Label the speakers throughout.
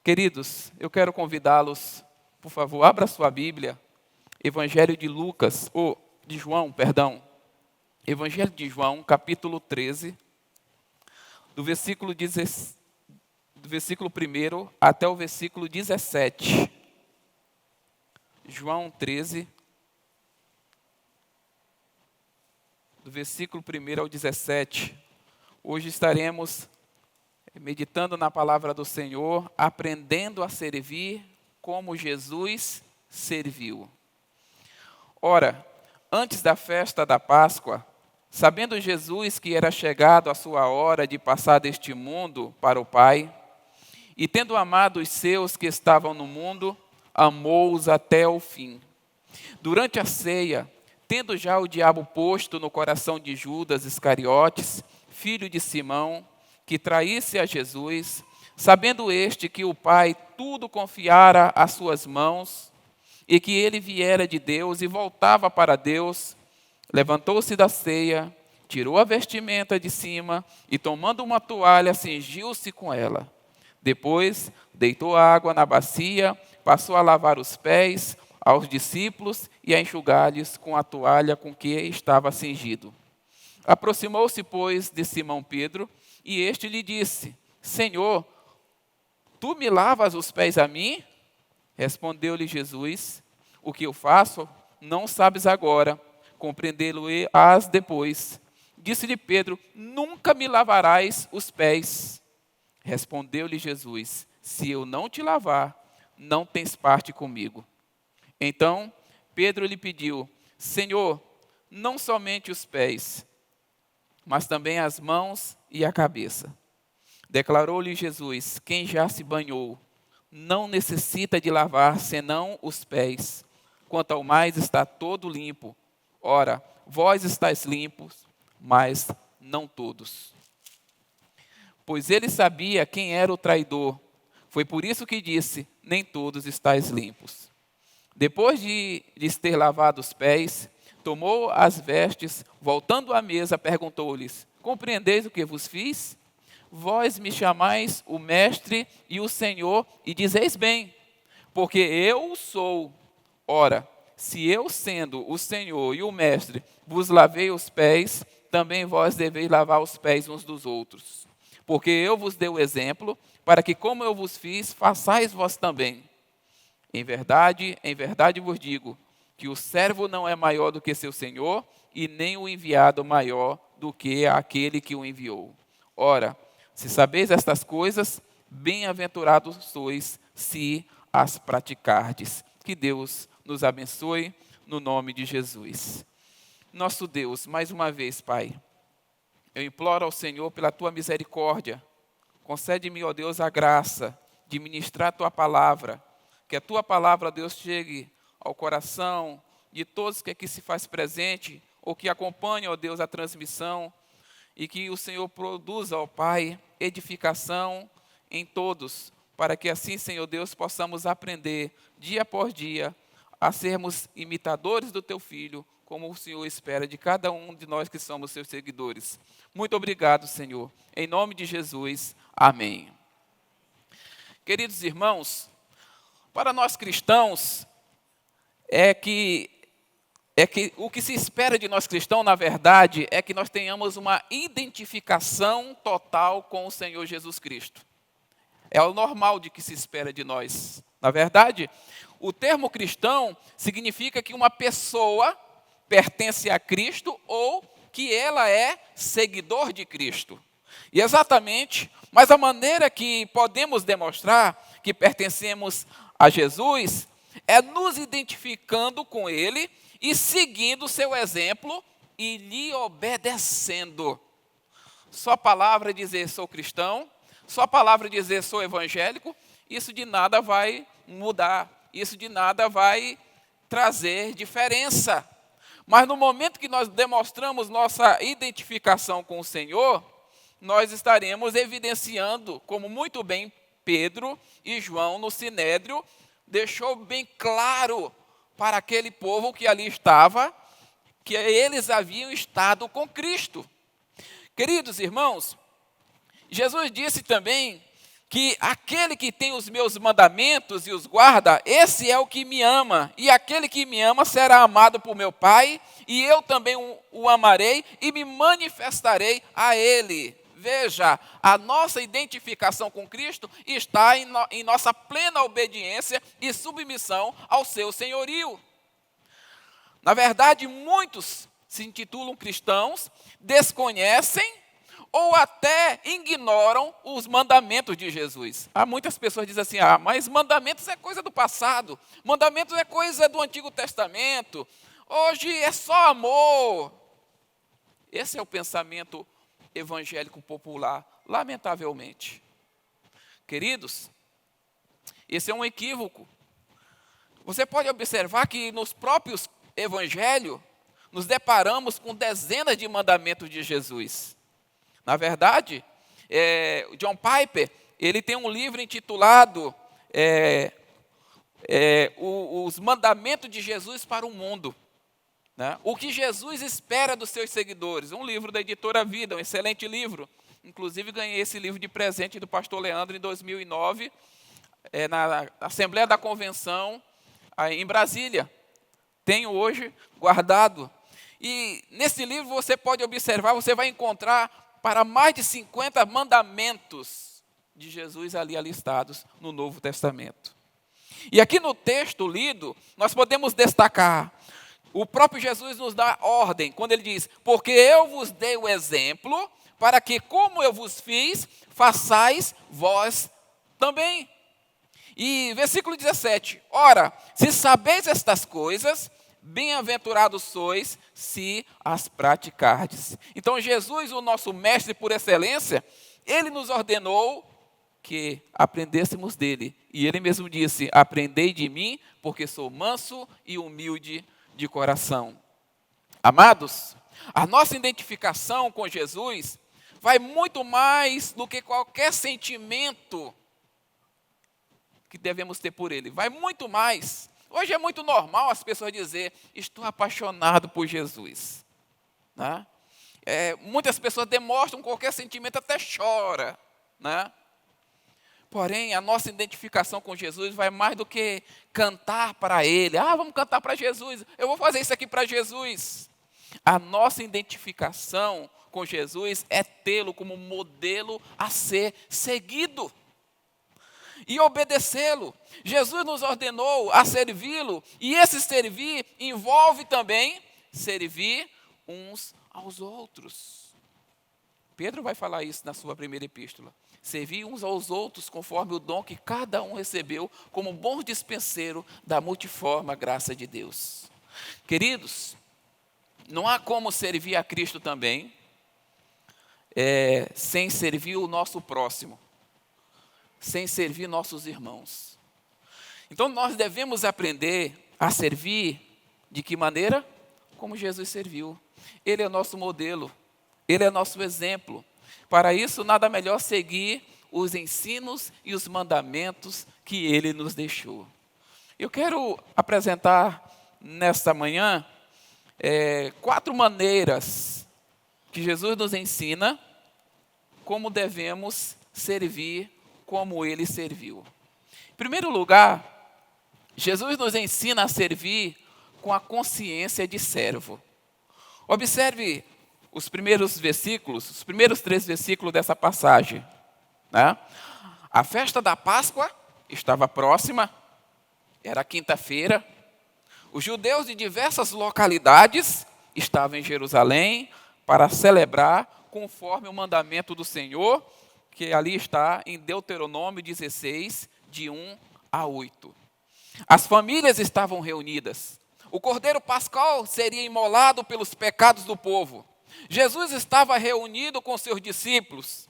Speaker 1: Queridos, eu quero convidá-los, por favor, abra sua Bíblia, Evangelho de João, Evangelho de João, capítulo 13, do versículo 1 até o versículo 17. João 13, do versículo 1 ao 17. Hoje estaremos meditando na palavra do Senhor, aprendendo a servir como Jesus serviu. Ora, antes da festa da Páscoa, sabendo Jesus que era chegado a sua hora de passar deste mundo para o Pai, e tendo amado os seus que estavam no mundo, amou-os até o fim. Durante a ceia, tendo já o diabo posto no coração de Judas Iscariotes, filho de Simão, que traísse a Jesus, sabendo este que o Pai tudo confiara às suas mãos, e que ele viera de Deus e voltava para Deus, levantou-se da ceia, tirou a vestimenta de cima e, tomando uma toalha, cingiu-se com ela. Depois, deitou água na bacia, passou a lavar os pés aos discípulos e a enxugar-lhes com a toalha com que estava cingido. Aproximou-se, pois, de Simão Pedro, e este lhe disse: Senhor, tu me lavas os pés a mim? Respondeu-lhe Jesus: O que eu faço, não sabes agora, compreendê-lo-ás depois. Disse-lhe Pedro: Nunca me lavarás os pés. Respondeu-lhe Jesus: Se eu não te lavar, não tens parte comigo. Então Pedro lhe pediu: Senhor, não somente os pés, mas também as mãos e a cabeça. Declarou-lhe Jesus: Quem já se banhou não necessita de lavar senão os pés. Quanto ao mais, está todo limpo. Ora, vós estáis limpos, mas não todos. Pois ele sabia quem era o traidor. Foi por isso que disse: Nem todos estáis limpos. Depois de lhes ter lavado os pés, tomou as vestes, voltando à mesa, perguntou-lhes: Compreendeis o que vos fiz? Vós me chamais o Mestre e o Senhor, e dizeis bem, porque eu o sou. Ora, se eu, sendo o Senhor e o Mestre, vos lavei os pés, também vós deveis lavar os pés uns dos outros. Porque eu vos dei o exemplo, para que, como eu vos fiz, façais vós também. Em verdade vos digo, que o servo não é maior do que seu senhor, e nem o enviado maior do que aquele que o enviou. Ora, se sabeis estas coisas, bem-aventurados sois, se as praticardes. Que Deus nos abençoe, no nome de Jesus. Nosso Deus, mais uma vez, Pai, eu imploro ao Senhor pela Tua misericórdia. Concede-me, ó Deus, a graça de ministrar a Tua palavra, que a Tua palavra, Deus, chegue ao coração de todos que aqui se faz presente ou que acompanham, ó Deus, a transmissão, e que o Senhor produza, ó Pai, edificação em todos, para que assim, Senhor Deus, possamos aprender dia após dia a sermos imitadores do Teu Filho, como o Senhor espera de cada um de nós que somos Seus seguidores. Muito obrigado, Senhor. Em nome de Jesus, amém. Queridos irmãos, para nós cristãos, o que se espera de nós cristãos, na verdade, é que nós tenhamos uma identificação total com o Senhor Jesus Cristo. É o normal de que se espera de nós. Na verdade, o termo cristão significa que uma pessoa pertence a Cristo ou que ela é seguidor de Cristo. E exatamente, mas a maneira que podemos demonstrar que pertencemos a Jesus é nos identificando com Ele e seguindo o seu exemplo e lhe obedecendo. Só a palavra dizer sou cristão, só a palavra dizer sou evangélico, isso de nada vai mudar, isso de nada vai trazer diferença. Mas no momento que nós demonstramos nossa identificação com o Senhor, nós estaremos evidenciando, como muito bem Pedro e João no Sinédrio deixou bem claro para aquele povo que ali estava, que eles haviam estado com Cristo. Queridos irmãos, Jesus disse também que aquele que tem os meus mandamentos e os guarda, esse é o que me ama. E aquele que me ama será amado por meu Pai, e eu também o amarei e me manifestarei a ele. Veja, a nossa identificação com Cristo está em nossa plena obediência e submissão ao seu senhorio. Na verdade, muitos se intitulam cristãos, desconhecem ou até ignoram os mandamentos de Jesus. Há muitas pessoas que dizem assim, mas mandamentos é coisa do passado, mandamentos é coisa do Antigo Testamento, hoje é só amor. Esse é o pensamento evangélico popular, lamentavelmente. Queridos, esse é um equívoco. Você pode observar que nos próprios evangelhos, nos deparamos com dezenas de mandamentos de Jesus. Na verdade, John Piper, ele tem um livro intitulado Os Mandamentos de Jesus para o Mundo. Né? O que Jesus espera dos seus seguidores. Um livro da editora Vida, um excelente livro. Inclusive, ganhei esse livro de presente do pastor Leandro em 2009, na Assembleia da Convenção, em Brasília. Tenho hoje guardado. E nesse livro você pode observar, você vai encontrar para mais de 50 mandamentos de Jesus ali alistados no Novo Testamento. E aqui no texto lido, nós podemos destacar, o próprio Jesus nos dá ordem, quando ele diz, porque eu vos dei o exemplo, para que como eu vos fiz, façais vós também. E versículo 17, ora, se sabeis estas coisas, bem-aventurados sois, se as praticardes. Então Jesus, o nosso mestre por excelência, ele nos ordenou que aprendêssemos dele. E ele mesmo disse, aprendei de mim, porque sou manso e humilde de coração. Amados, a nossa identificação com Jesus vai muito mais do que qualquer sentimento que devemos ter por ele. Vai muito mais. Hoje é muito normal as pessoas dizer, estou apaixonado por Jesus. Né? Muitas pessoas demonstram qualquer sentimento, até chora. Né? Porém, a nossa identificação com Jesus vai mais do que cantar para Ele. Vamos cantar para Jesus. Eu vou fazer isso aqui para Jesus. A nossa identificação com Jesus é tê-lo como modelo a ser seguido e obedecê-lo. Jesus nos ordenou a servi-lo, e esse servir envolve também servir uns aos outros. Pedro vai falar isso na sua primeira epístola. Servir uns aos outros conforme o dom que cada um recebeu como bom dispenseiro da multiforme graça de Deus. Queridos, não há como servir a Cristo também sem servir o nosso próximo, sem servir nossos irmãos. Então nós devemos aprender a servir de que maneira? Como Jesus serviu. Ele é o nosso modelo, ele é nosso exemplo. Para isso, nada melhor seguir os ensinos e os mandamentos que ele nos deixou. Eu quero apresentar nesta manhã 4 maneiras que Jesus nos ensina como devemos servir como ele serviu. Em primeiro lugar, Jesus nos ensina a servir com a consciência de servo. Observe os primeiros 3 versículos dessa passagem. Né? A festa da Páscoa estava próxima, era quinta-feira. Os judeus de diversas localidades estavam em Jerusalém para celebrar conforme o mandamento do Senhor, que ali está em Deuteronômio 16, de 1 a 8. As famílias estavam reunidas. O cordeiro pascal seria imolado pelos pecados do povo. Jesus estava reunido com seus discípulos.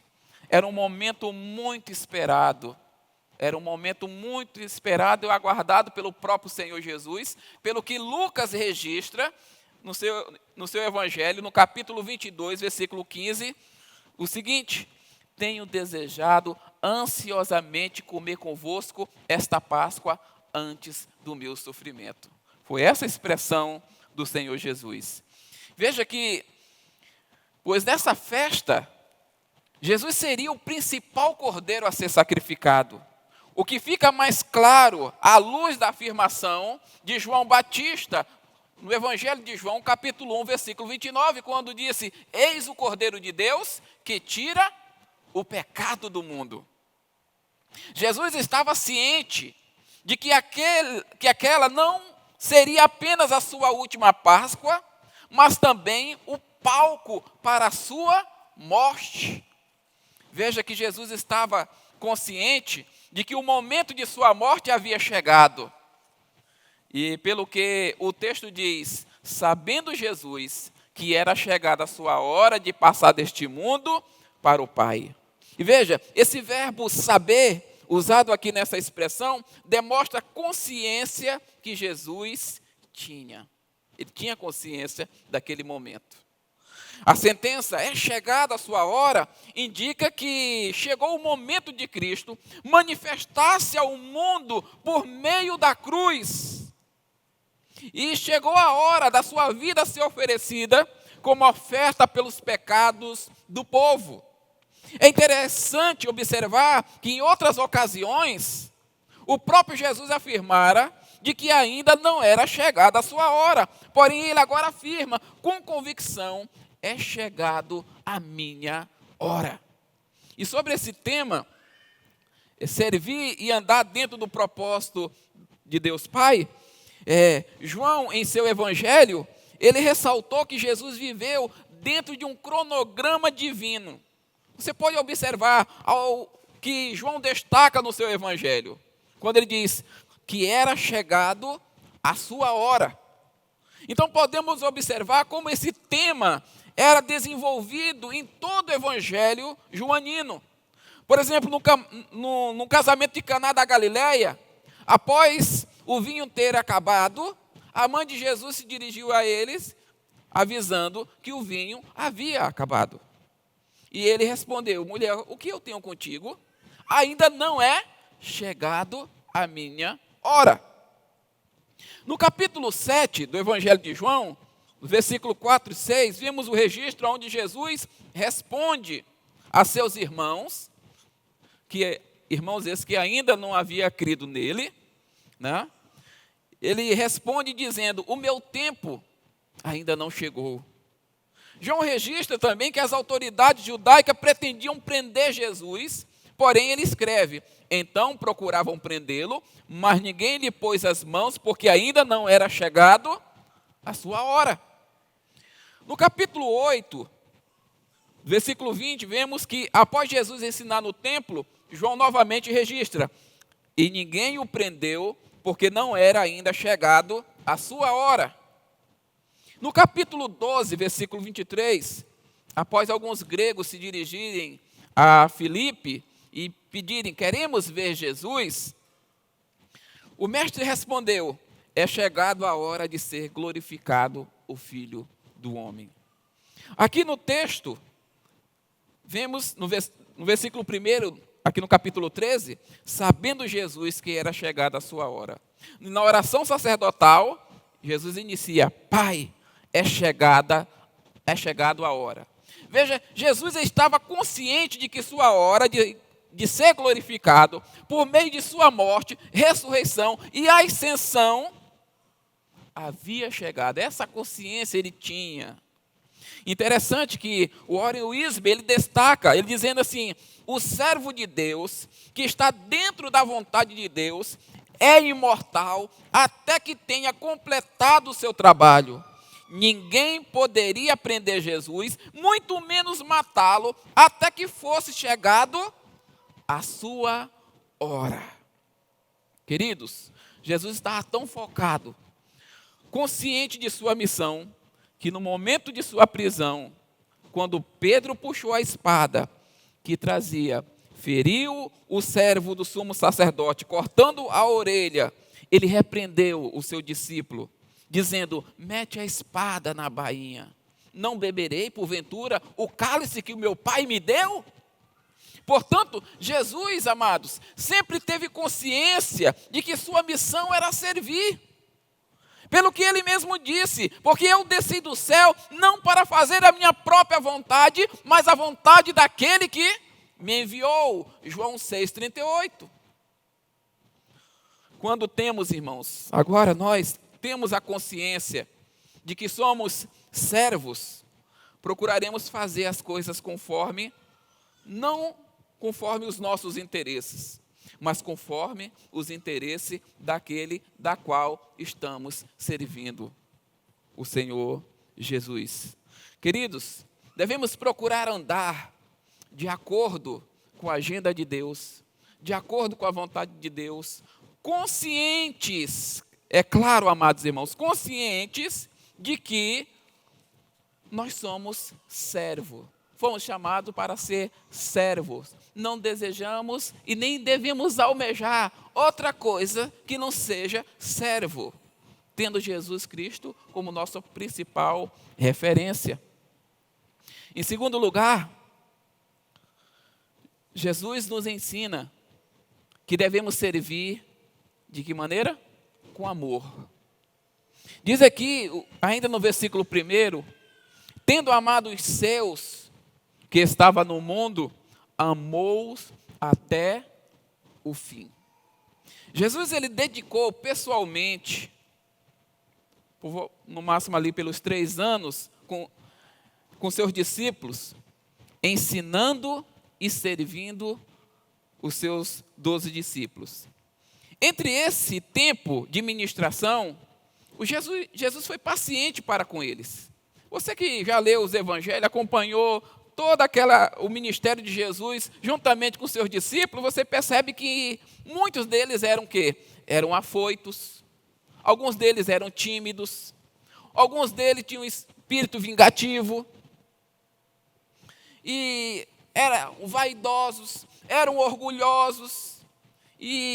Speaker 1: Era um momento muito esperado. Era um momento muito esperado e aguardado pelo próprio Senhor Jesus, pelo que Lucas registra no seu evangelho, no capítulo 22, versículo 15, o seguinte: tenho desejado ansiosamente comer convosco esta Páscoa antes do meu sofrimento. Foi essa a expressão do Senhor Jesus. Veja que, pois nessa festa, Jesus seria o principal cordeiro a ser sacrificado. O que fica mais claro à luz da afirmação de João Batista, no Evangelho de João, capítulo 1, versículo 29, quando disse: eis o Cordeiro de Deus que tira o pecado do mundo. Jesus estava ciente de que aquela não seria apenas a sua última Páscoa, mas também o palco para a sua morte. Veja que Jesus estava consciente de que o momento de sua morte havia chegado. E pelo que o texto diz, sabendo Jesus que era chegada a sua hora de passar deste mundo para o Pai. E veja, esse verbo saber, usado aqui nessa expressão, demonstra a consciência que Jesus tinha. Ele tinha consciência daquele momento. A sentença é chegada a sua hora, indica que chegou o momento de Cristo manifestar-se ao mundo por meio da cruz. E chegou a hora da sua vida ser oferecida como oferta pelos pecados do povo. É interessante observar que em outras ocasiões, o próprio Jesus afirmara de que ainda não era chegada a sua hora. Porém, ele agora afirma com convicção: é chegado a minha hora. E sobre esse tema, servir e andar dentro do propósito de Deus Pai, João, em seu evangelho, ele ressaltou que Jesus viveu dentro de um cronograma divino. Você pode observar ao que João destaca no seu evangelho, quando ele diz que era chegado a sua hora. Então podemos observar como esse tema era desenvolvido em todo o evangelho joanino. Por exemplo, no casamento de Caná da Galileia, após o vinho ter acabado, a mãe de Jesus se dirigiu a eles, avisando que o vinho havia acabado. E ele respondeu: mulher, o que eu tenho contigo? Ainda não é chegado a minha hora. No capítulo 7 do Evangelho de João, no versículo 4 e 6, vimos o registro onde Jesus responde a seus irmãos, irmãos esses que ainda não haviam crido nele, né? Ele responde dizendo: o meu tempo ainda não chegou. João registra também que as autoridades judaicas pretendiam prender Jesus, porém ele escreve: então procuravam prendê-lo, mas ninguém lhe pôs as mãos, porque ainda não era chegado a sua hora. No capítulo 8, versículo 20, vemos que após Jesus ensinar no templo, João novamente registra: e ninguém o prendeu, porque não era ainda chegado a sua hora. No capítulo 12, versículo 23, após alguns gregos se dirigirem a Filipe e pedirem: queremos ver Jesus, o mestre respondeu: é chegado a hora de ser glorificado o Filho do Homem. Aqui no texto, vemos no versículo 1, aqui no capítulo 13, sabendo Jesus que era chegada a sua hora. Na oração sacerdotal, Jesus inicia: Pai, é chegado a hora. Veja, Jesus estava consciente de que sua hora de ser glorificado, por meio de sua morte, ressurreição e ascensão, havia chegado. Essa consciência ele tinha. Interessante que o Warren Wiersbe, ele destaca, ele dizendo assim: o servo de Deus, que está dentro da vontade de Deus, é imortal até que tenha completado o seu trabalho. Ninguém poderia prender Jesus, muito menos matá-lo, até que fosse chegado a sua hora. Queridos, Jesus estava tão focado, consciente de sua missão, que no momento de sua prisão, quando Pedro puxou a espada que trazia, feriu o servo do sumo sacerdote, cortando a orelha, ele repreendeu o seu discípulo, dizendo: mete a espada na bainha. Não beberei, porventura, o cálice que o meu pai me deu? Portanto, Jesus, amados, sempre teve consciência de que sua missão era servir. Pelo que ele mesmo disse, porque eu desci do céu não para fazer a minha própria vontade, mas a vontade daquele que me enviou. João 6,38. Quando temos, irmãos, agora nós temos a consciência de que somos servos, procuraremos fazer as coisas não conforme os nossos interesses, mas conforme os interesses daquele da qual estamos servindo, o Senhor Jesus. Queridos, devemos procurar andar de acordo com a agenda de Deus, de acordo com a vontade de Deus, conscientes, é claro, amados irmãos, conscientes de que nós somos servos. Fomos chamados para ser servos. Não desejamos e nem devemos almejar outra coisa que não seja servo, tendo Jesus Cristo como nossa principal referência. Em segundo lugar, Jesus nos ensina que devemos servir de que maneira? Com amor. Diz aqui, ainda no versículo 1, tendo amado os seus que estava no mundo, amou-os até o fim. Jesus, ele dedicou pessoalmente, no máximo ali pelos 3 anos, com seus discípulos, ensinando e servindo os seus 12 discípulos. Entre esse tempo de ministração, Jesus foi paciente para com eles. Você que já leu os evangelhos, acompanhou todo o ministério de Jesus, juntamente com seus discípulos, você percebe que muitos deles eram o quê? Eram afoitos, alguns deles eram tímidos, alguns deles tinham um espírito vingativo, e eram vaidosos, eram orgulhosos,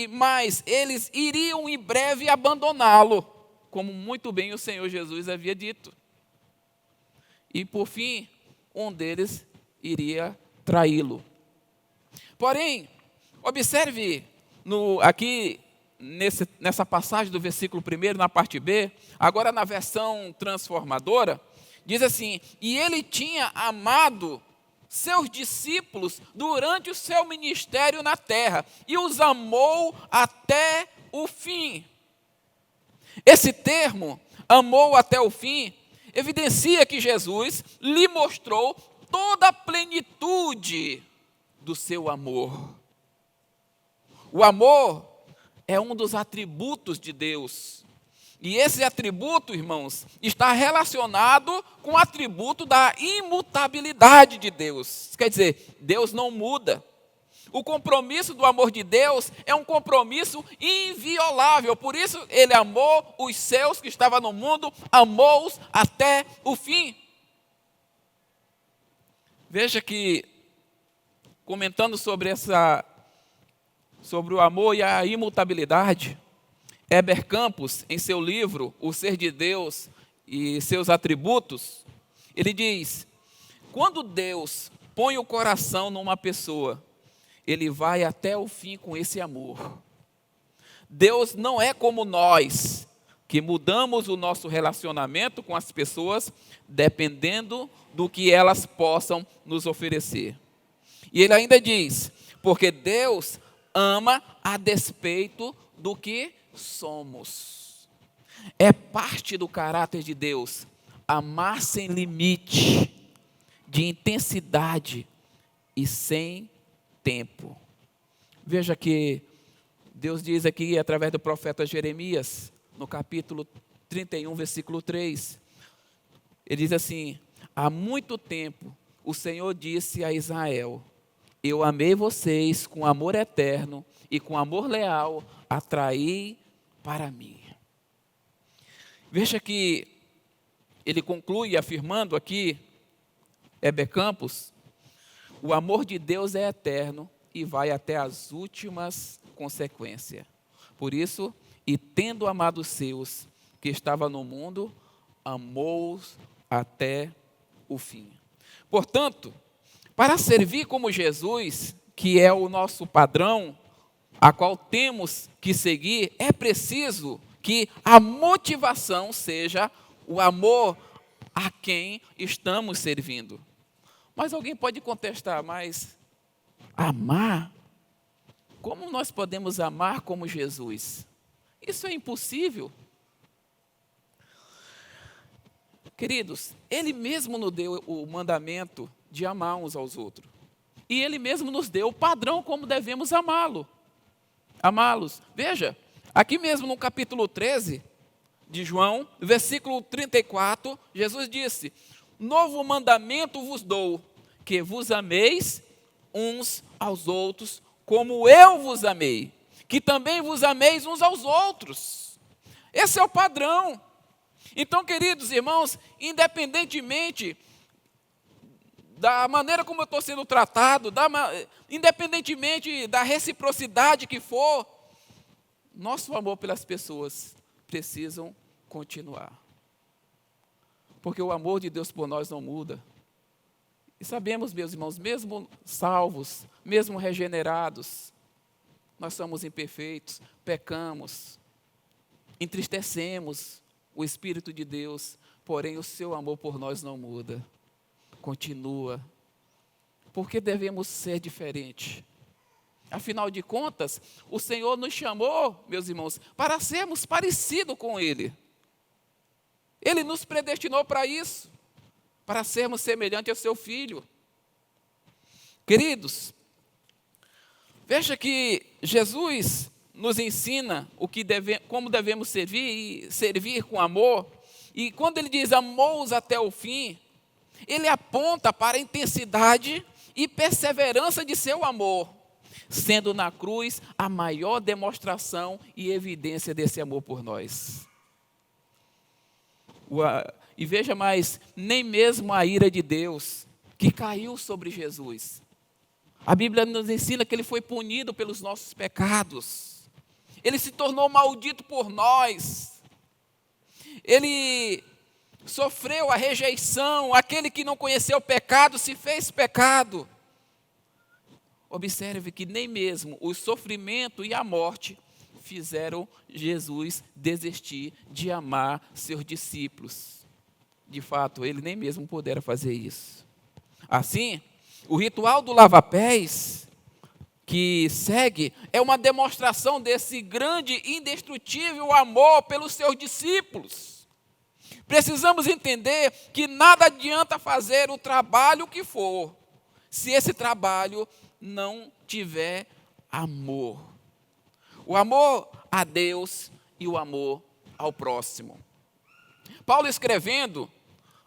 Speaker 1: mas eles iriam em breve abandoná-lo, como muito bem o Senhor Jesus havia dito. E por fim, um deles iria traí-lo. Porém, observe aqui nessa passagem do versículo 1, na parte B, agora na versão transformadora, diz assim: e ele tinha amado seus discípulos durante o seu ministério na terra, e os amou até o fim. Esse termo, amou até o fim, evidencia que Jesus lhe mostrou toda a plenitude do seu amor. O amor é um dos atributos de Deus. E esse atributo, irmãos, está relacionado com o atributo da imutabilidade de Deus. Quer dizer, Deus não muda. O compromisso do amor de Deus é um compromisso inviolável. Por isso, ele amou os seus que estavam no mundo, amou-os até o fim. Veja que, comentando sobre o amor e a imutabilidade, Heber Campos, em seu livro O Ser de Deus e Seus Atributos, ele diz: quando Deus põe o coração numa pessoa, ele vai até o fim com esse amor. Deus não é como nós, que mudamos o nosso relacionamento com as pessoas dependendo do que elas possam nos oferecer. E ele ainda diz: porque Deus ama a despeito do que somos. É parte do caráter de Deus amar sem limite, de intensidade e sem tempo. Veja que Deus diz aqui através do profeta Jeremias, no capítulo 31, versículo 3, ele diz assim: há muito tempo o Senhor disse a Israel: eu amei vocês com amor eterno e com amor leal atraí para mim. Veja que ele conclui afirmando aqui, Heber Campos, o amor de Deus é eterno e vai até as últimas consequências. Por isso, e tendo amado os seus que estavam no mundo, amou-os até o fim. Portanto, para servir como Jesus, que é o nosso padrão, a qual temos que seguir, é preciso que a motivação seja o amor a quem estamos servindo. Mas alguém pode contestar, mas amar? Como nós podemos amar como Jesus? Isso é impossível. Queridos, Ele mesmo nos deu o mandamento de amar uns aos outros. E Ele mesmo nos deu o padrão como devemos amá-los. Veja, aqui mesmo no capítulo 13 de João, versículo 34, Jesus disse: novo mandamento vos dou, que vos ameis uns aos outros, como eu vos amei, que também vos ameis uns aos outros. Esse é o padrão. Então, queridos irmãos, independentemente da maneira como eu estou sendo tratado, independentemente da reciprocidade que for, nosso amor pelas pessoas precisam continuar. Porque o amor de Deus por nós não muda. E sabemos, meus irmãos, mesmo salvos, mesmo regenerados, nós somos imperfeitos, pecamos, entristecemos o Espírito de Deus, porém o seu amor por nós não muda, continua. Porque devemos ser diferentes? Afinal de contas, o Senhor nos chamou, meus irmãos, para sermos parecidos com Ele. Ele nos predestinou para isso, para sermos semelhantes ao seu Filho. Queridos, veja que Jesus nos ensina como devemos servir, e servir com amor. E quando Ele diz amou-os até o fim, Ele aponta para a intensidade e perseverança de seu amor, sendo na cruz a maior demonstração e evidência desse amor por nós. E veja mais, nem mesmo a ira de Deus que caiu sobre Jesus. A Bíblia nos ensina que Ele foi punido pelos nossos pecados. Ele se tornou maldito por nós. Ele sofreu a rejeição. Aquele que não conheceu o pecado se fez pecado. Observe que nem mesmo o sofrimento e a morte fizeram Jesus desistir de amar seus discípulos. De fato, Ele nem mesmo pudera fazer isso. Assim, o ritual do lava-pés que segue é uma demonstração desse grande e indestrutível amor pelos seus discípulos. Precisamos entender que nada adianta fazer o trabalho que for, se esse trabalho não tiver amor. O amor a Deus e o amor ao próximo. Paulo, escrevendo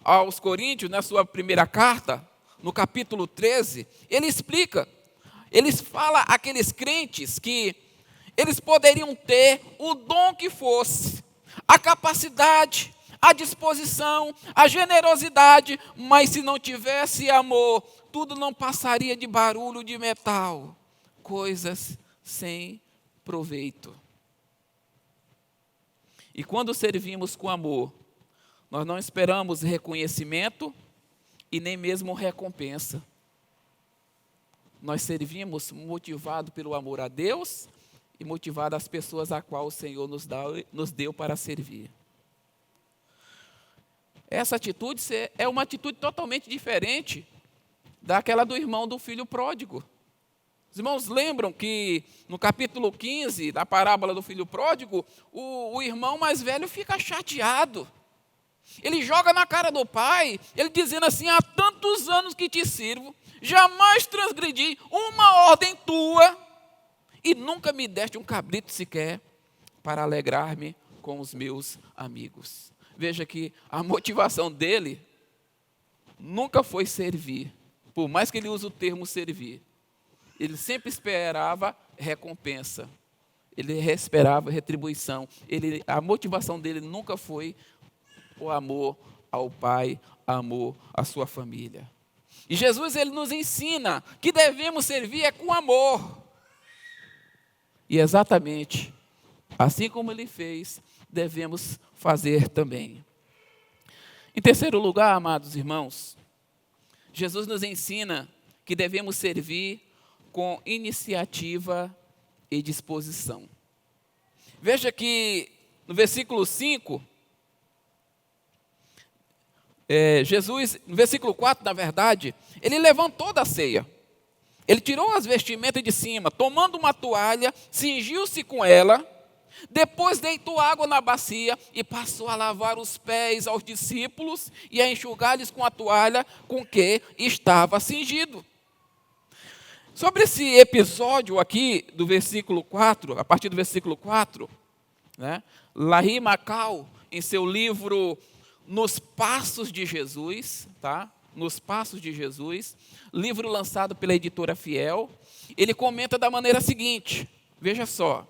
Speaker 1: aos Coríntios, na sua primeira carta, no capítulo 13, ele explica, ele fala àqueles crentes que eles poderiam ter o dom que fosse, a capacidade, a disposição, a generosidade, mas se não tivesse amor, tudo não passaria de barulho de metal, coisas sem proveito. E quando servimos com amor, nós não esperamos reconhecimento e nem mesmo recompensa. Nós servimos motivado pelo amor a Deus e motivado às pessoas a qual o Senhor nos deu para servir. Essa atitude é uma atitude totalmente diferente daquela do irmão do filho pródigo. Os irmãos lembram que no capítulo 15 da parábola do filho pródigo, o irmão mais velho fica chateado. Ele joga na cara do pai, ele dizendo assim: há tantos anos que te sirvo, jamais transgredi uma ordem tua e nunca me deste um cabrito sequer para alegrar-me com os meus amigos. Veja que a motivação dele nunca foi servir, por mais que ele use o termo servir. Ele sempre esperava recompensa, ele esperava retribuição. A motivação dele nunca foi o amor ao pai, amor à sua família. E Jesus, ele nos ensina que devemos servir com amor. E exatamente assim como ele fez, devemos fazer também. Em terceiro lugar, amados irmãos, Jesus nos ensina que devemos servir com iniciativa e disposição. Veja que no versículo 5, Jesus, no versículo 4, na verdade, ele levantou da ceia. Ele tirou as vestimentas de cima, tomando uma toalha, cingiu-se com ela, depois deitou água na bacia e passou a lavar os pés aos discípulos e a enxugar-lhes com a toalha com que estava cingido. Sobre esse episódio aqui do versículo 4, a partir do versículo 4, Larry Macau, em seu livro Nos Passos de Jesus, Nos Passos de Jesus, livro lançado pela editora Fiel, ele comenta da maneira seguinte, veja só: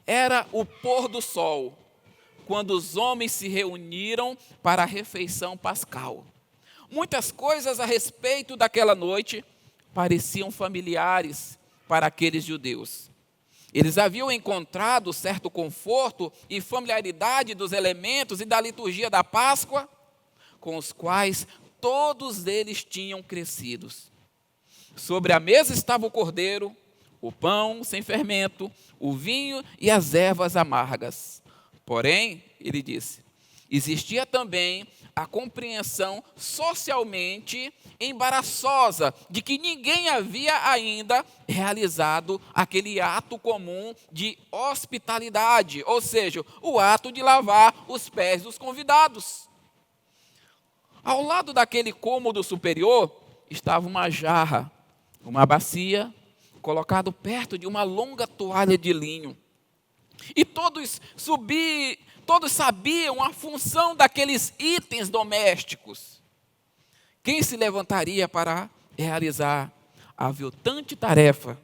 Speaker 1: era o pôr do sol, quando os homens se reuniram para a refeição pascal. Muitas coisas a respeito daquela noite pareciam familiares para aqueles judeus. Eles haviam encontrado certo conforto e familiaridade dos elementos e da liturgia da Páscoa, com os quais todos eles tinham crescido. Sobre a mesa estava o cordeiro, o pão sem fermento, o vinho e as ervas amargas. Porém, ele disse, existia também a compreensão socialmente embaraçosa de que ninguém havia ainda realizado aquele ato comum de hospitalidade, ou seja, o ato de lavar os pés dos convidados. Ao lado daquele cômodo superior estava uma jarra, uma bacia, colocado perto de uma longa toalha de linho. E todos sabiam a função daqueles itens domésticos. Quem se levantaria para realizar a aviltante tarefa?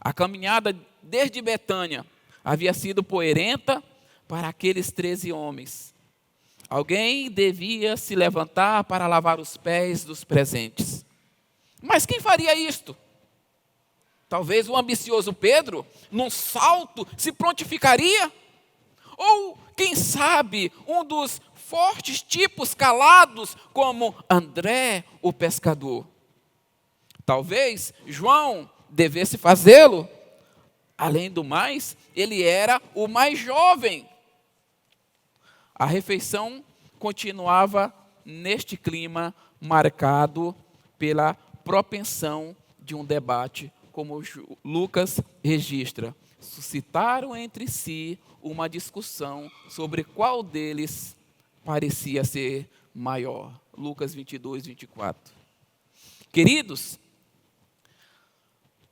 Speaker 1: A caminhada desde Betânia havia sido poeirenta para aqueles 13 homens. Alguém devia se levantar para lavar os pés dos presentes. Mas quem faria isto? Talvez o ambicioso Pedro, num salto, se prontificaria? Ou, quem sabe, um dos fortes tipos calados, como André, o pescador. Talvez João devesse fazê-lo. Além do mais, ele era o mais jovem. A refeição continuava neste clima marcado pela propensão de um debate, como Lucas registra. Suscitaram entre si uma discussão sobre qual deles parecia ser maior. Lucas 22, 24. Queridos,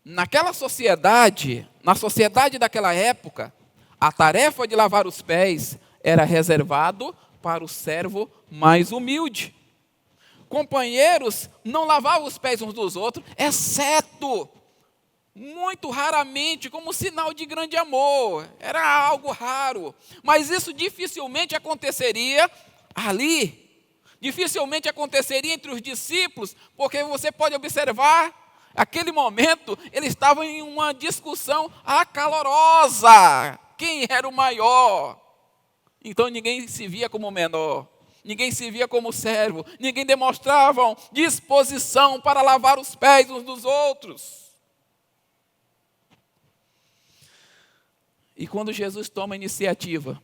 Speaker 1: naquela sociedade, na sociedade daquela época, a tarefa de lavar os pés era reservado para o servo mais humilde. Companheiros não lavavam os pés uns dos outros, exceto muito raramente, como sinal de grande amor. Era algo raro. Mas isso dificilmente aconteceria ali. Dificilmente aconteceria entre os discípulos, porque você pode observar, naquele momento, eles estavam em uma discussão acalorosa. Quem era o maior? Então ninguém se via como menor. Ninguém se via como servo. Ninguém demonstrava disposição para lavar os pés uns dos outros. E quando Jesus toma a iniciativa,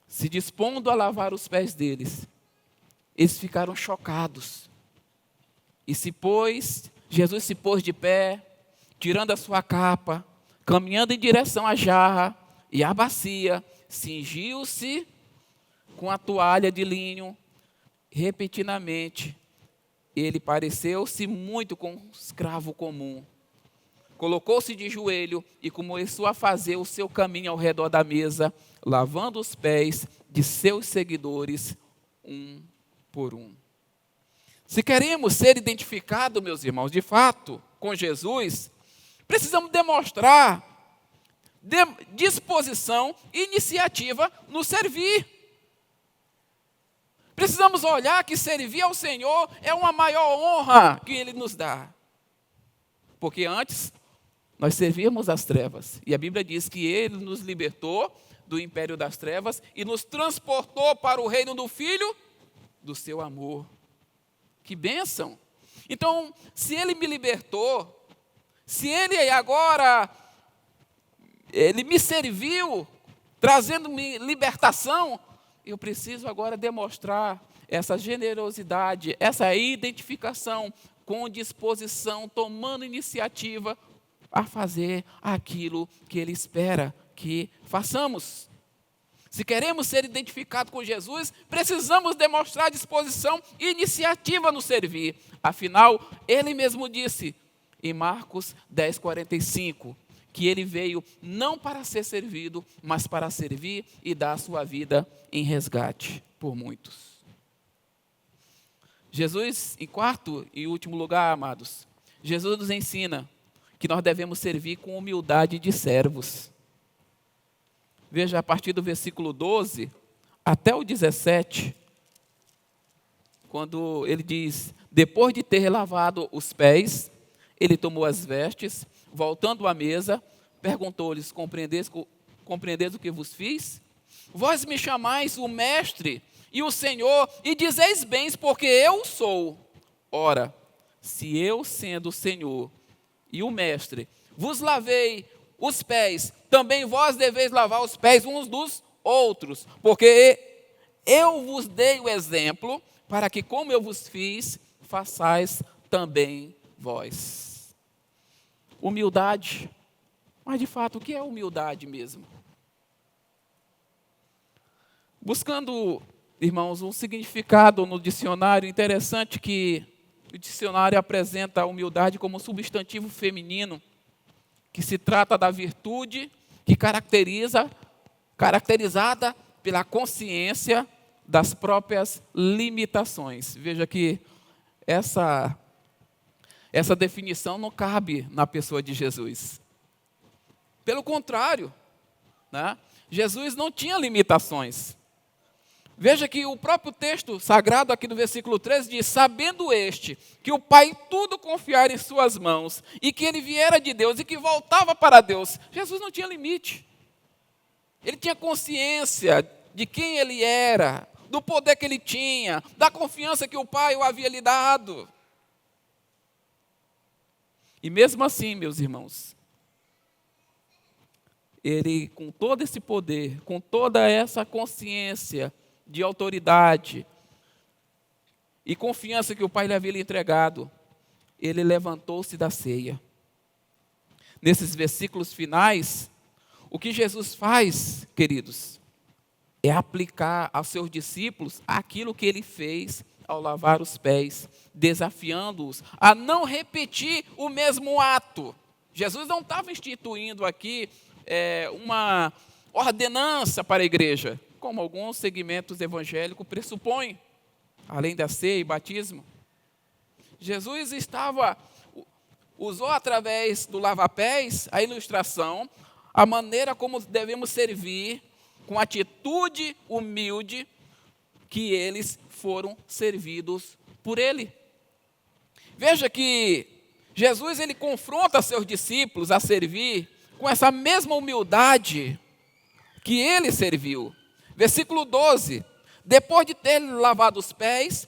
Speaker 1: se dispondo a lavar os pés deles, eles ficaram chocados. Jesus se pôs de pé, tirando a sua capa, caminhando em direção à jarra e à bacia, cingiu-se com a toalha de linho. Repentinamente, ele pareceu-se muito com um escravo comum. Colocou-se de joelho e começou a fazer o seu caminho ao redor da mesa, lavando os pés de seus seguidores, um por um. Se queremos ser identificados, meus irmãos, de fato, com Jesus, precisamos demonstrar disposição e iniciativa no servir. Precisamos olhar que servir ao Senhor é uma maior honra que Ele nos dá. Porque antes nós servíamos as trevas. E a Bíblia diz que Ele nos libertou do império das trevas e nos transportou para o reino do Filho do seu amor. Que bênção! Então, se Ele me libertou, se Ele agora, Ele me serviu, trazendo-me libertação, eu preciso agora demonstrar essa generosidade, essa identificação com disposição, tomando iniciativa a fazer aquilo que Ele espera que façamos. Se queremos ser identificados com Jesus, precisamos demonstrar disposição e iniciativa no servir. Afinal, Ele mesmo disse em Marcos 10:45, que Ele veio não para ser servido, mas para servir e dar a sua vida em resgate por muitos. Jesus, em quarto e último lugar, amados, Jesus nos ensina que nós devemos servir com humildade de servos. Veja, a partir do versículo 12 até o 17, quando ele diz: depois de ter lavado os pés, ele tomou as vestes, voltando à mesa, perguntou-lhes: compreendeis o que vos fiz? Vós me chamais o mestre e o Senhor, e dizeis bem, porque eu sou. Ora, se eu, sendo o Senhor e o mestre, vos lavei os pés, também vós deveis lavar os pés uns dos outros, porque eu vos dei o exemplo, para que como eu vos fiz, façais também vós. Humildade. Mas de fato, o que é humildade mesmo? Buscando, irmãos, um significado no dicionário, interessante que o dicionário apresenta a humildade como um substantivo feminino, que se trata da virtude que caracterizada pela consciência das próprias limitações. Veja que essa definição não cabe na pessoa de Jesus. Pelo contrário, né? Jesus não tinha limitações. Veja que o próprio texto sagrado aqui do versículo 13 diz: sabendo este, que o Pai tudo confiara em suas mãos, e que ele viera de Deus e que voltava para Deus. Jesus não tinha limite. Ele tinha consciência de quem ele era, do poder que ele tinha, da confiança que o Pai o havia lhe dado. E mesmo assim, meus irmãos, ele, com todo esse poder, com toda essa consciência de autoridade e confiança que o Pai lhe havia lhe entregado, ele levantou-se da ceia. Nesses versículos finais, o que Jesus faz, queridos, é aplicar aos seus discípulos aquilo que ele fez ao lavar os pés, desafiando-os a não repetir o mesmo ato. Jesus não estava instituindo aqui uma ordenança para a igreja, como alguns segmentos evangélicos pressupõem, além da ceia e batismo. Jesus usou através do lava-pés a ilustração, a maneira como devemos servir, com atitude humilde, que eles foram servidos por ele. Veja que Jesus ele confronta seus discípulos a servir com essa mesma humildade que ele serviu. Versículo 12, depois de ter lavado os pés,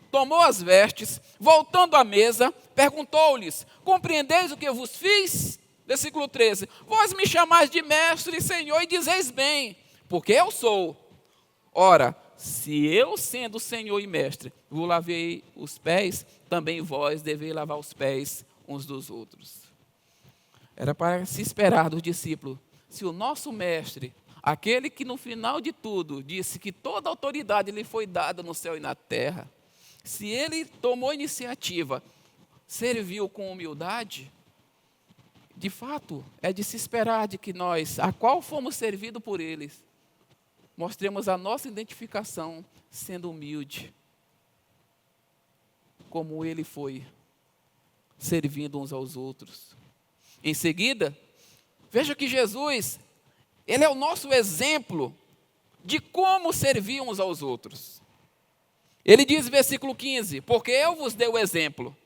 Speaker 1: tomou as vestes, voltando à mesa, perguntou-lhes: compreendeis o que eu vos fiz? Versículo 13, vós me chamais de mestre e Senhor, e dizeis bem, porque eu sou. Ora, se eu, sendo Senhor e mestre, vos lavei os pés, também vós deveis lavar os pés uns dos outros. Era para se esperar dos discípulos, se o nosso mestre, aquele que no final de tudo disse que toda autoridade lhe foi dada no céu e na terra, se ele tomou iniciativa, serviu com humildade, de fato, é de se esperar de que nós, a qual fomos servidos por eles, mostremos a nossa identificação sendo humilde, como ele foi, servindo uns aos outros. Em seguida, veja que Jesus, ele é o nosso exemplo de como servir uns aos outros. Ele diz, versículo 15, porque eu vos dei o exemplo,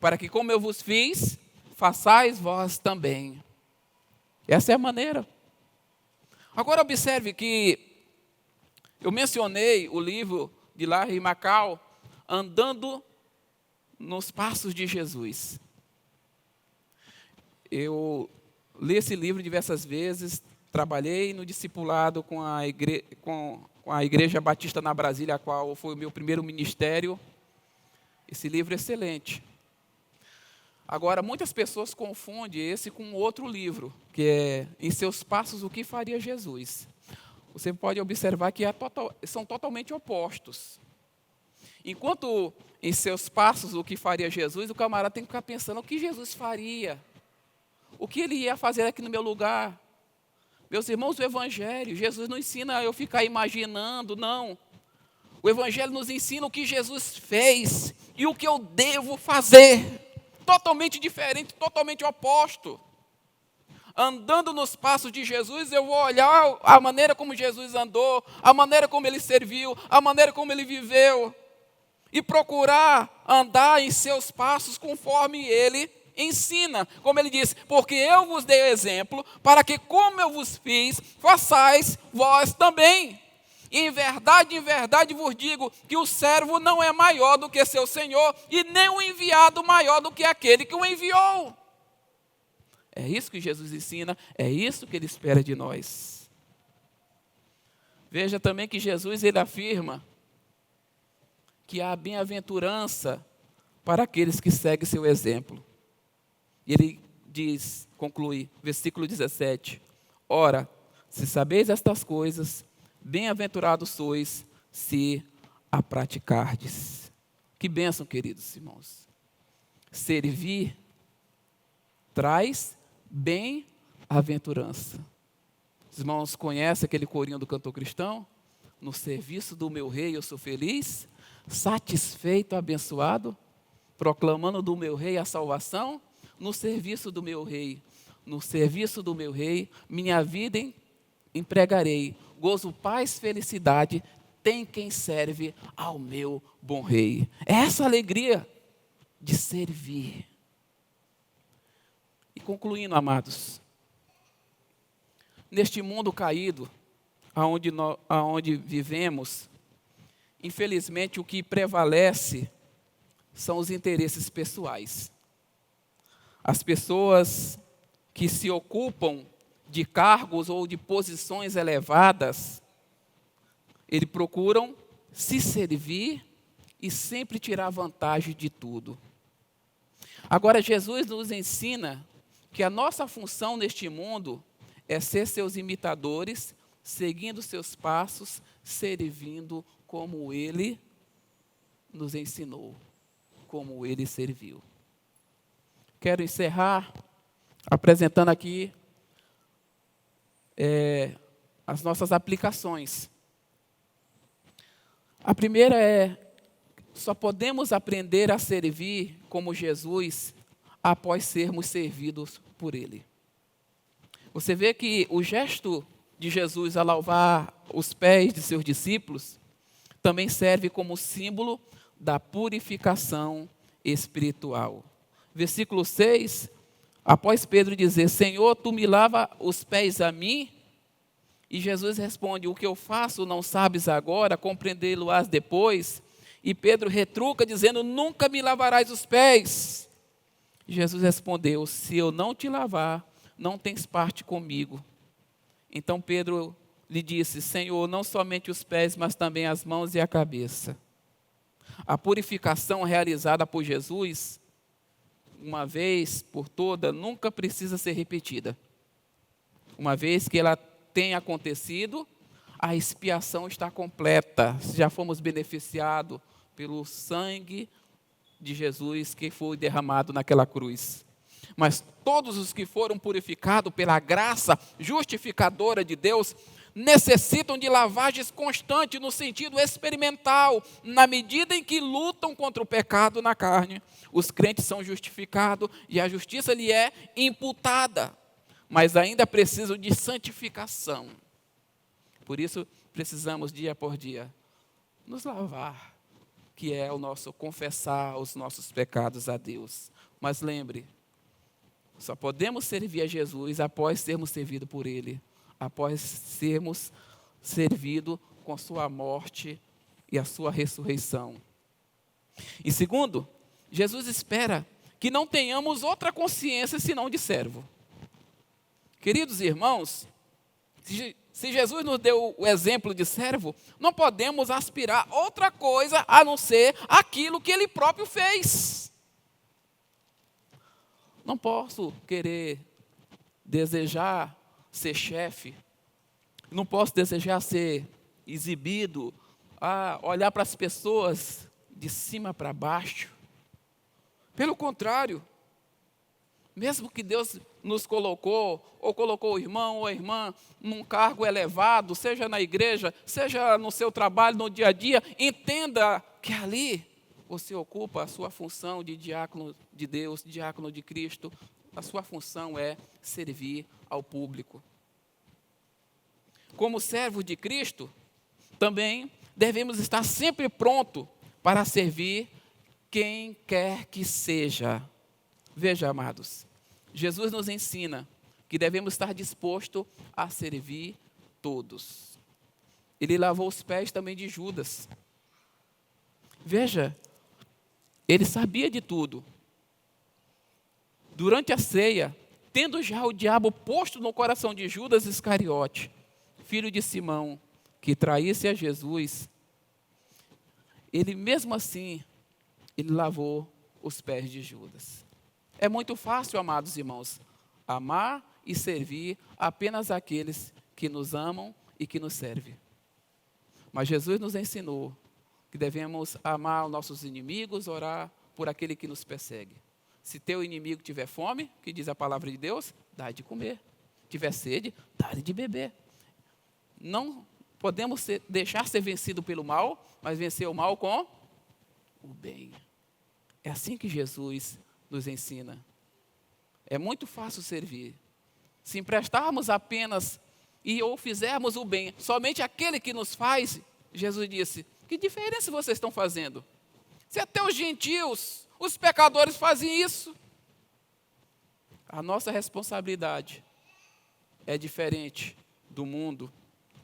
Speaker 1: para que como eu vos fiz, façais vós também. Essa é a maneira. Agora observe que eu mencionei o livro de Larry Macau, Andando nos Passos de Jesus. Eu li esse livro diversas vezes, trabalhei no discipulado com a Igreja Batista na Brasília, a qual foi o meu primeiro ministério. Esse livro é excelente. Agora, muitas pessoas confundem esse com outro livro, que é Em Seus Passos, o que faria Jesus. Você pode observar que são totalmente opostos. Enquanto em seus passos, o que faria Jesus, o camarada tem que ficar pensando o que Jesus faria. O que ele ia fazer aqui no meu lugar. Meus irmãos, o Evangelho, Jesus não ensina eu ficar imaginando, não. O Evangelho nos ensina o que Jesus fez e o que eu devo fazer. Totalmente diferente, totalmente oposto. Andando nos passos de Jesus, eu vou olhar a maneira como Jesus andou, a maneira como ele serviu, a maneira como ele viveu. E procurar andar em seus passos conforme ele ensina. Como ele diz, porque eu vos dei exemplo, para que como eu vos fiz, façais vós também. E em verdade vos digo que o servo não é maior do que seu senhor, e nem o enviado maior do que aquele que o enviou. É isso que Jesus ensina, é isso que ele espera de nós. Veja também que Jesus ele afirma que há bem-aventurança para aqueles que seguem seu exemplo. E ele diz, conclui, versículo 17: ora, se sabeis estas coisas, bem-aventurados sois se a praticardes. Que bênção, queridos irmãos. Servir traz bem-aventurança. Os irmãos conhecem aquele corinho do cantor cristão? No serviço do meu rei eu sou feliz, satisfeito, abençoado, proclamando do meu rei a salvação, no serviço do meu rei. No serviço do meu rei, minha vida empregarei. Gozo, paz, felicidade, tem quem serve ao meu bom rei. É essa alegria de servir. E concluindo, amados, neste mundo caído, aonde vivemos, infelizmente o que prevalece são os interesses pessoais. As pessoas que se ocupam de cargos ou de posições elevadas, eles procuram se servir e sempre tirar vantagem de tudo. Agora, Jesus nos ensina que a nossa função neste mundo é ser seus imitadores, seguindo seus passos, servindo como ele nos ensinou, como ele serviu. Quero encerrar apresentando aqui as nossas aplicações. A primeira só podemos aprender a servir como Jesus após sermos servidos por ele. Você vê que o gesto de Jesus a lavar os pés de seus discípulos também serve como símbolo da purificação espiritual. Versículo 6, após Pedro dizer, Senhor, tu me lava os pés a mim? E Jesus responde, o que eu faço não sabes agora, compreendê-lo-ás depois. E Pedro retruca dizendo, nunca me lavarás os pés. Jesus respondeu, se eu não te lavar, não tens parte comigo. Então Pedro lhe disse, Senhor, não somente os pés, mas também as mãos e a cabeça. A purificação realizada por Jesus, uma vez por toda, nunca precisa ser repetida. Uma vez que ela tenha acontecido, a expiação está completa. Já fomos beneficiados pelo sangue de Jesus que foi derramado naquela cruz. Mas todos os que foram purificados pela graça justificadora de Deus necessitam de lavagens constantes no sentido experimental, na medida em que lutam contra o pecado na carne. Os crentes são justificados e a justiça lhe é imputada, mas ainda precisam de santificação. Por isso precisamos dia por dia nos lavar, que é o nosso confessar os nossos pecados a Deus. Mas lembre, só podemos servir a Jesus após sermos servidos por Ele, após sermos servidos com a sua morte e a sua ressurreição. E segundo, Jesus espera que não tenhamos outra consciência senão de servo. Queridos irmãos, Se Jesus nos deu o exemplo de servo, não podemos aspirar outra coisa a não ser aquilo que Ele próprio fez. Não posso querer desejar ser chefe, não posso desejar ser exibido, olhar para as pessoas de cima para baixo. Pelo contrário, mesmo que Deus nos colocou, ou colocou o irmão ou a irmã num cargo elevado, seja na igreja, seja no seu trabalho, no dia a dia, entenda que ali você ocupa a sua função de diácono de Deus, diácono de Cristo. A sua função é servir ao público. Como servo de Cristo, também devemos estar sempre pronto para servir quem quer que seja. Veja, amados, Jesus nos ensina que devemos estar dispostos a servir todos. Ele lavou os pés também de Judas. Veja, ele sabia de tudo. Durante a ceia, tendo já o diabo posto no coração de Judas Iscariote, filho de Simão, que traísse a Jesus, ele mesmo assim, ele lavou os pés de Judas. É muito fácil, amados irmãos, amar e servir apenas aqueles que nos amam e que nos servem. Mas Jesus nos ensinou que devemos amar os nossos inimigos, orar por aquele que nos persegue. Se teu inimigo tiver fome, que diz a palavra de Deus, dá de comer. Tiver sede, dá de beber. Não podemos deixar ser vencido pelo mal, mas vencer o mal com o bem. É assim que Jesus nos ensina. É muito fácil servir. Se emprestarmos apenas ou fizermos o bem, somente aquele que nos faz, Jesus disse, que diferença vocês estão fazendo? Se até os gentios, os pecadores fazem isso. A nossa responsabilidade é diferente do mundo.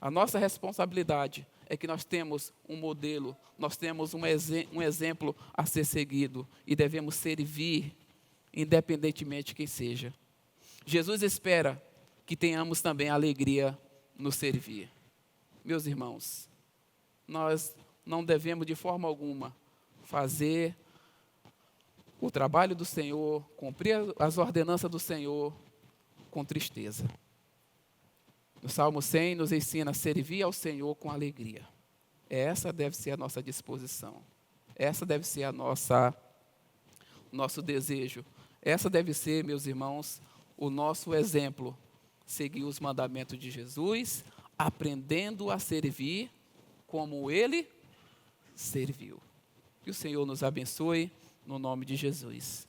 Speaker 1: A nossa responsabilidade é que nós temos um modelo, nós temos um exemplo a ser seguido e devemos servir, independentemente de quem seja. Jesus espera que tenhamos também alegria no servir. Meus irmãos, nós não devemos de forma alguma fazer o trabalho do Senhor, cumprir as ordenanças do Senhor com tristeza. O Salmo 100 nos ensina a servir ao Senhor com alegria. Essa deve ser a nossa disposição. Essa deve ser nosso desejo. Essa deve ser, meus irmãos, o nosso exemplo. Seguir os mandamentos de Jesus, aprendendo a servir como Ele serviu. Que o Senhor nos abençoe, no nome de Jesus.